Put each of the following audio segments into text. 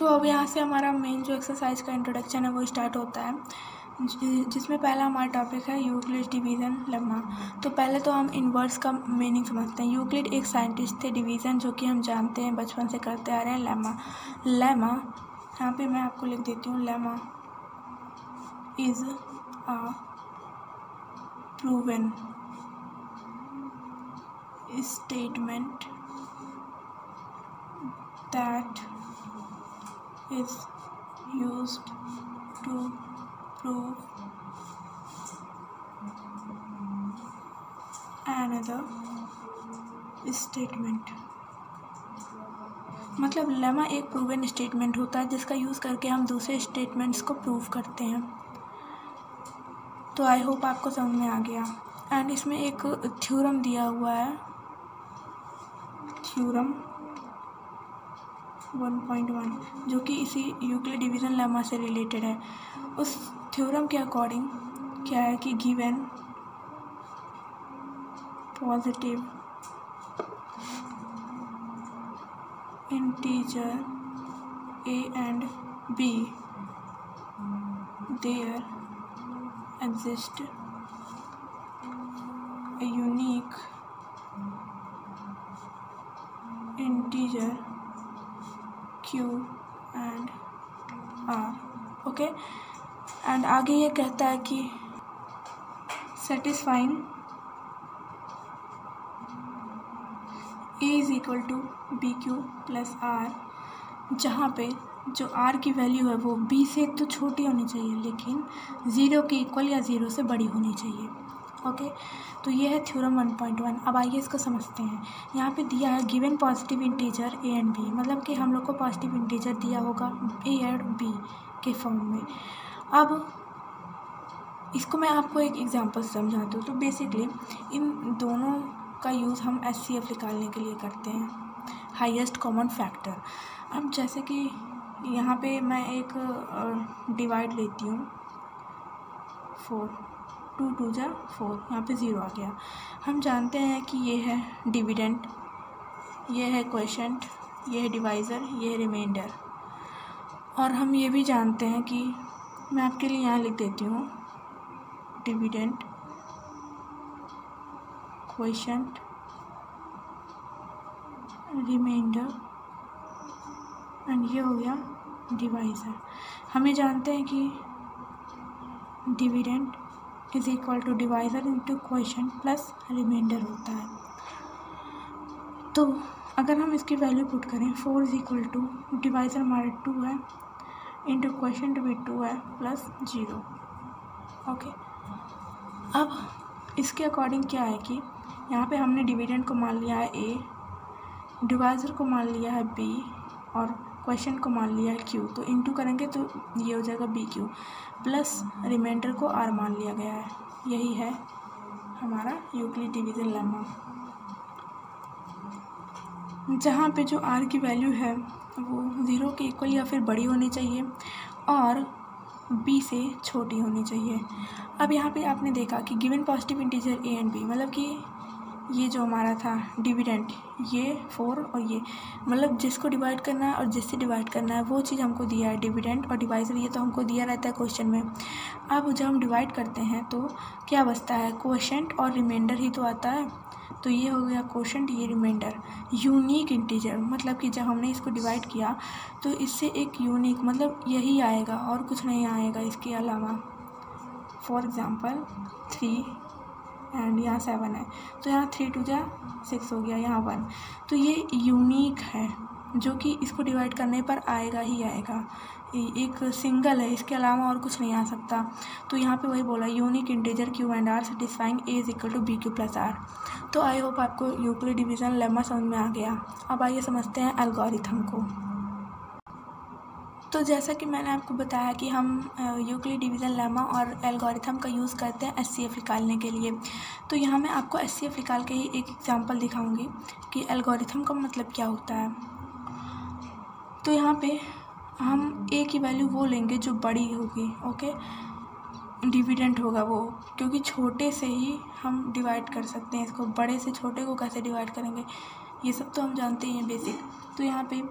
तो अब यहाँ से हमारा मेन जो एक्सरसाइज का इंट्रोडक्शन है वो स्टार्ट होता है, जिसमें पहला हमारा टॉपिक है यूक्लिड डिवीज़न लेमा। तो पहले तो हम इन्वर्स का मीनिंग समझते हैं। यूक्लिड एक साइंटिस्ट थे, डिवीज़न जो कि हम जानते हैं बचपन से करते आ रहे हैं लेमा यहाँ पे मैं आपको लिख देती हूँ। Lemma is a proven statement that is used to prove another statement। मतलब लेमा एक प्रूवन स्टेटमेंट होता है जिसका यूज़ करके हम दूसरे स्टेटमेंट्स को प्रूव करते हैं। तो आई होप आपको समझ में आ गया। एंड इसमें एक थ्योरम दिया हुआ है, थ्योरम 1.1, जो कि इसी यूक्लिड डिवीज़न लेमा से रिलेटेड है। उस थ्योरम के अकॉर्डिंग क्या है कि given positive integer a and b, there exist a unique integer q and r। Okay, and आगे ये कहता है कि satisfying a is equal to b q plus r, जहाँ पे जो r की वैल्यू है वो b से तो छोटी होनी चाहिए लेकिन 0 के इक्वल या 0 से बड़ी होनी चाहिए। ओके, तो ये है थ्योरम 1.1। अब आइए इसको समझते हैं। यहाँ पे दिया है given positive integer a and b, मतलब कि हम लोग को पॉजिटिव इंटीजर दिया होगा a और b के फॉर्म में। अब इसको मैं आपको एक एग्जांपल समझाती हूँ। तो बेसिकली इन दोनों का यूज़ हम HCF निकालने के लिए करते हैं, हाईएस्ट कॉमन फैक्टर। अब जैसे कि यहाँ पे मैं एक डिवाइड लेती हूँ 4, 2 2 जा 4, यहाँ पे 0 आ गया। हम जानते हैं कि ये है डिविडेंड, ये है क्वोशंट, ये है डिवाइज़र, ये है रिमाइंडर। और हम ये भी जानते हैं कि मैं आपके लिए यहाँ लिख देती हूँ डिविडेंड, क्वोशंट, रिमाइंडर एंड ये हो गया डिवाइज़र। हमें जानते हैं कि dividend is equal to divisor into quotient plus remainder होता है। तो अगर हम इसकी वैल्यू पुट करें, 4 इज इक्वल टू डिवाइज़र हमारा 2 है इंटू क्वोशंट भी 2 है प्लस 0। ओके, अब इसके अकॉर्डिंग क्या है कि यहाँ पे हमने डिविडेंड को मान लिया है a, डिवाइज़र को मान लिया है b और क्वोशंट को मान लिया है q। तो इंटू करेंगे तो ये हो जाएगा bq प्लस रिमाइंडर को r मान लिया गया है। यही है हमारा यूक्लिड डिवीज़न लेमा, जहाँ पे जो r की वैल्यू है वो 0 के इक्वल या फिर बड़ी होनी चाहिए और b से छोटी होनी चाहिए। अब यहाँ पे आपने देखा कि given positive integer a and b, मतलब कि ये जो हमारा था डिविडेंड, ये 4 और ये, मतलब जिसको डिवाइड करना है और जिससे डिवाइड करना है वो चीज़ हमको दिया है। डिविडेंड और डिवाइज़र ये तो हमको दिया रहता है क्वेश्चन में। अब जब हम डिवाइड करते हैं तो क्या बचता है, क्वोशंट और रिमाइंडर ही तो आता है। तो ये हो गया क्वोशंट, ये रिमाइंडर। यूनिक इंटीजर मतलब कि जब हमने इसको डिवाइड किया तो इससे एक यूनिक मतलब यही आएगा और कुछ नहीं आएगा इसके अलावा। फॉर एग्ज़ाम्पल 3 एंड यहाँ 7 है, तो यहाँ 3 2 जा 6 हो गया, यहाँ 1। तो ये यूनिक है जो कि इसको डिवाइड करने पर आएगा ही आएगा, एक सिंगल है, इसके अलावा और कुछ नहीं आ सकता। तो यहाँ पे वही बोला unique integer q and r satisfying a is equal to b q plus r. तो आई होप आपको यूक्लिड डिवीज़न लेमा समझ में आ गया। अब आइए समझते हैं एल्गोरिथम को। तो जैसा कि मैंने आपको बताया कि हम यूक्लिड डिवीज़न लेमा और एल्गोरिथम का यूज़ करते हैं HCF निकालने के लिए। तो यहाँ मैं आपको HCF निकाल के ही एक एग्जांपल दिखाऊंगी कि एल्गोरिथम का मतलब क्या होता है। तो यहाँ पे हम a की वैल्यू वो लेंगे जो बड़ी होगी। ओके, डिविडेंड होगा वो, क्योंकि छोटे से ही हम डिवाइड कर सकते हैं इसको, बड़े से छोटे को कैसे डिवाइड करेंगे। ये सब तो हम जानते ही हैं बेसिक। तो यहाँ पे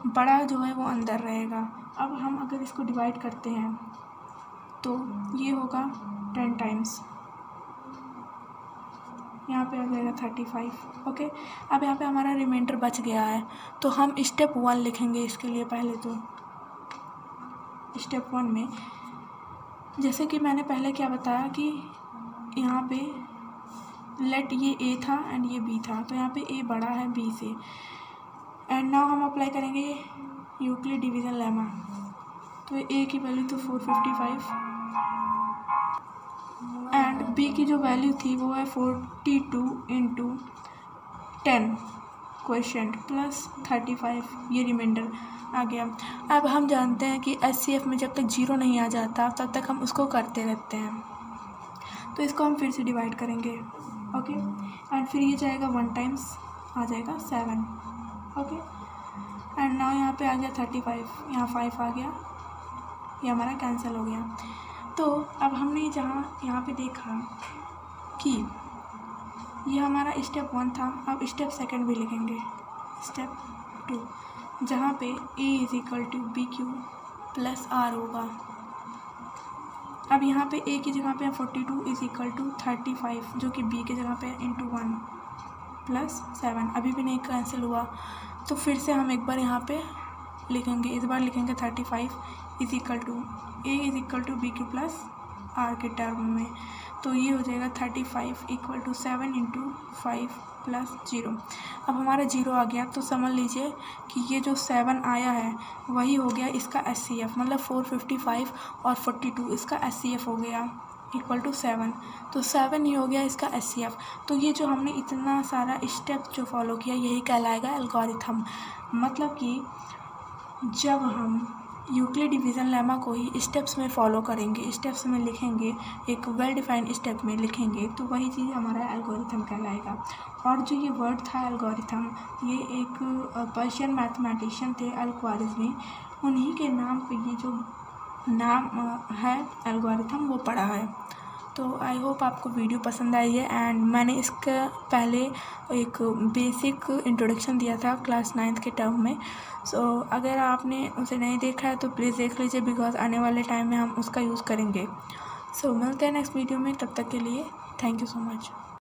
बड़ा जो है वो अंदर रहेगा। अब हम अगर इसको डिवाइड करते हैं तो ये होगा 10 टाइम्स, यहाँ पे आ जाएगा 35। ओके, अब यहाँ पे हमारा रिमाइंडर बच गया है, तो हम स्टेप 1 लिखेंगे इसके लिए। पहले तो स्टेप 1 में जैसे कि मैंने पहले क्या बताया कि यहाँ पे लेट ये ए था एंड ये बी था, तो यहाँ पे ए बड़ा है बी से। एंड नाउ हम अप्लाई करेंगे यूक्लिड डिवीज़न लेमा। तो ए की वैल्यू तो 455 एंड बी की जो वैल्यू थी वो है 42 इंटू 10 क्वेश्चन प्लस 35, ये रिमाइंडर आ गया। अब हम जानते हैं कि HCF में जब तक 0 नहीं आ जाता तब तक हम उसको करते रहते हैं। तो इसको हम फिर से डिवाइड करेंगे। ओके, एंड फिर ये जाएगा 1 टाइम्स, आ जाएगा 7। ओके, एंड नाउ यहाँ पे आ गया 35, यहाँ 5 आ गया, ये हमारा कैंसिल हो गया। तो अब हमने जहाँ यहाँ पे देखा कि ये हमारा स्टेप 1 था, अब स्टेप 2 भी लिखेंगे। स्टेप 2 जहाँ पे A = BQ + R होगा। अब यहाँ पे A की जगह पे 42 = 35 जो कि B की जगह पे इंटू 1 + 7, अभी भी नहीं कैंसिल हुआ। तो फिर से हम एक बार यहाँ पे लिखेंगे, इस बार लिखेंगे 35 = A = BQ + R के टर्म में। तो ये हो जाएगा 35 = 7 × 5 + 0। अब हमारा 0 आ गया, तो समझ लीजिए कि ये जो 7 आया है वही हो गया इसका HCF, मतलब 455 और 42 इसका HCF हो गया = 7। तो 7 ही हो गया इसका HCF। तो ये जो हमने इतना सारा स्टेप जो फॉलो किया यही कहलाएगा एल्गोरिथम। मतलब कि जब हम यूक्लिड डिवीज़न लेमा को ही स्टेप्स में फॉलो करेंगे, स्टेप्स में लिखेंगे, एक वेल डिफाइंड स्टेप में लिखेंगे, तो वही चीज़ हमारा एल्गोरिथम कहलाएगा। और जो ये वर्ड था एल्गोरिथम, ये एक पर्शियन मैथमेटिशियन थे अल-ख्वारिज़मी, उन्हीं के नाम पे ये जो नाम है एल्गोरिथम वो पड़ा है। तो आई होप आपको वीडियो पसंद आई है। एंड मैंने इसका पहले एक बेसिक इंट्रोडक्शन दिया था क्लास 9th के टर्म में। सो अगर आपने उसे नहीं देखा है तो प्लीज़ देख लीजिए, बिकॉज आने वाले टाइम में हम उसका यूज़ करेंगे। सो मिलते हैं नेक्स्ट वीडियो में, तब तक के लिए थैंक यू सो मच।